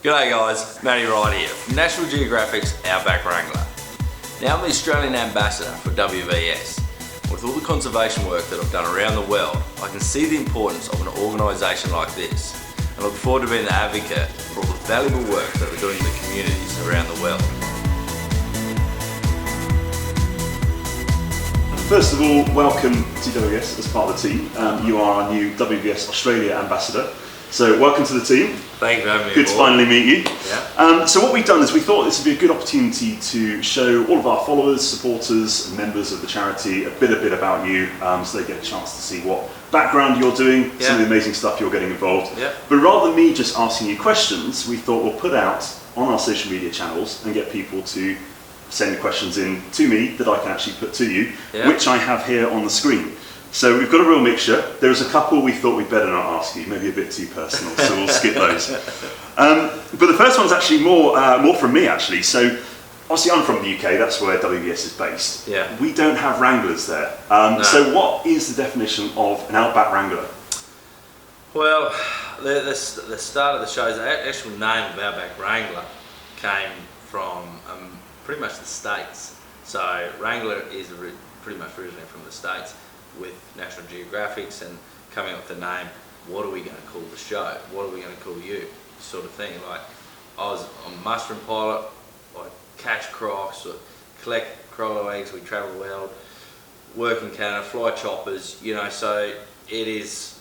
G'day guys, Matty Wright here from National Geographic's Outback Wrangler. Now I'm the Australian ambassador for WVS. With all the conservation work that I've done around the world, I can see the importance of an organisation like this and look forward to being the advocate for all the valuable work that we're doing in the communities around the world. First of all, welcome to WVS as part of the team. You are our new WVS Australia ambassador. So welcome to the team. Thank you for having me. Good to finally meet you. Yeah. So what we've done is we thought this would be a good opportunity to show all of our followers, supporters and members of the charity a bit about you, so they get a chance to see what background you're doing, some of the amazing stuff you're getting involved. Yeah. But rather than me just asking you questions, we thought we'll put out on our social media channels and get people to send questions in to me that I can actually put to you, which I have here on the screen. So we've got a real mixture. There's a couple we thought we'd better not ask you, maybe a bit too personal, so we'll skip those. But the first one's actually more from me actually. So obviously I'm from the UK, that's where WVS is based. Yeah. We don't have wranglers there. No. So what is the definition of an Outback Wrangler? Well, the start of the show, the actual name of Outback Wrangler came from pretty much the States. So Wrangler is pretty much originally from the States, with National Geographic's and coming up with the name, what are we going to call the show? What are we going to call you? Sort of thing. Like, I'm a mushroom pilot, I catch crocs, or collect crocodile eggs, we travel the world, work in Canada, fly choppers, you know, so it is,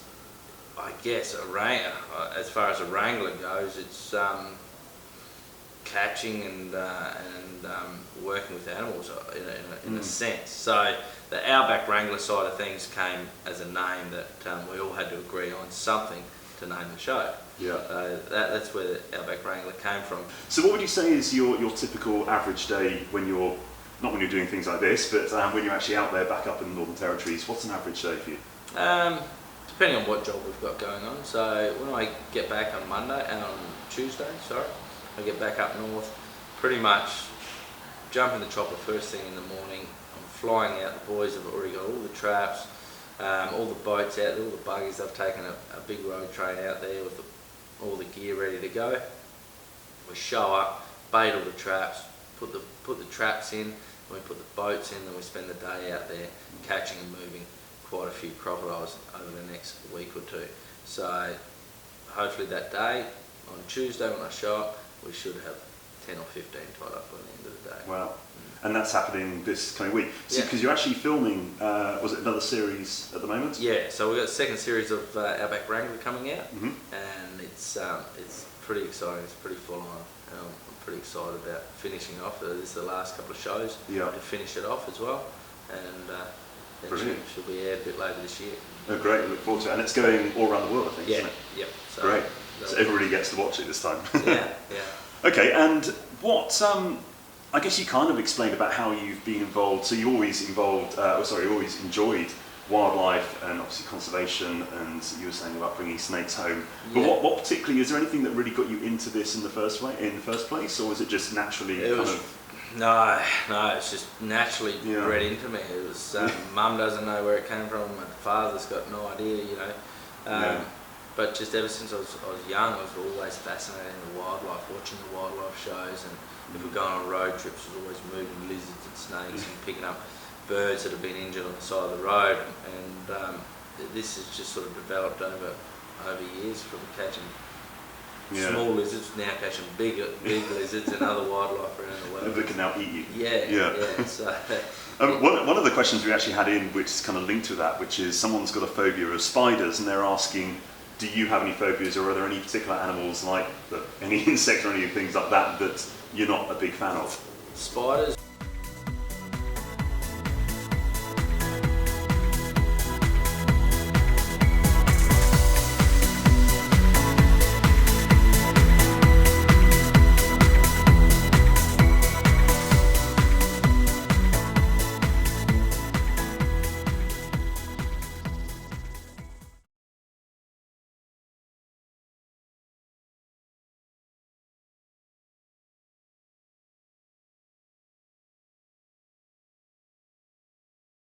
I guess, as far as a wrangler goes, it's catching and working with animals in a sense. So the Outback Wrangler side of things came as a name that we all had to agree on something to name the show. Yeah. That's where the Outback Wrangler came from. So what would you say is your typical average day when you're, not when you're doing things like this, but when you're actually out there back up in the Northern Territories? What's an average day for you? Depending on what job we've got going on. So when I get back on Tuesday, I get back up north, pretty much jump in the chopper first thing in the morning. I'm flying out, the boys have already got all the traps, all the boats out there, all the buggies. They've taken a big road train out there with all the gear ready to go. We show up, bait all the traps, put the traps in, we put the boats in, then we spend the day out there catching and moving quite a few crocodiles over the next week or two. So hopefully that day, on Tuesday when I show up, we should have 10 or 15 tied up by the end of the day. Wow. And that's happening this coming week. So, because you're actually filming, was it another series at the moment? Yeah, so we've got the second series of Outback Wrangler coming out, and it's pretty exciting, it's pretty full on. I'm pretty excited about finishing off. This is the last couple of shows to finish it off as well, and it should be aired a bit later this year. Oh great, I look forward to it. And it's going all around the world, I think, isn't it? Yep. So great. So everybody gets to watch it this time. Yeah. Okay, and what, I guess you kind of explained about how you've been involved. So you always always enjoyed wildlife and obviously conservation, and you were saying about bringing snakes home. But what particularly, is there anything that really got you into this in the first place, or was it just naturally No, it's just naturally bred into me. It was, Mum doesn't know where it came from, my father's got no idea, you know. But just ever since I was young, I was always fascinated in the wildlife, watching the wildlife shows, and if we're going on road trips, I was always moving lizards and snakes and picking up birds that have been injured on the side of the road. And this has just sort of developed over years, from catching small lizards, now catching big lizards and other wildlife around the world. That can now eat you. Yeah. So, one of the questions we actually had in, which is kind of linked to that, which is someone's got a phobia of spiders, and they're asking, do you have any phobias, or are there any particular animals, like any insect or any things like that, that you're not a big fan of? Spiders.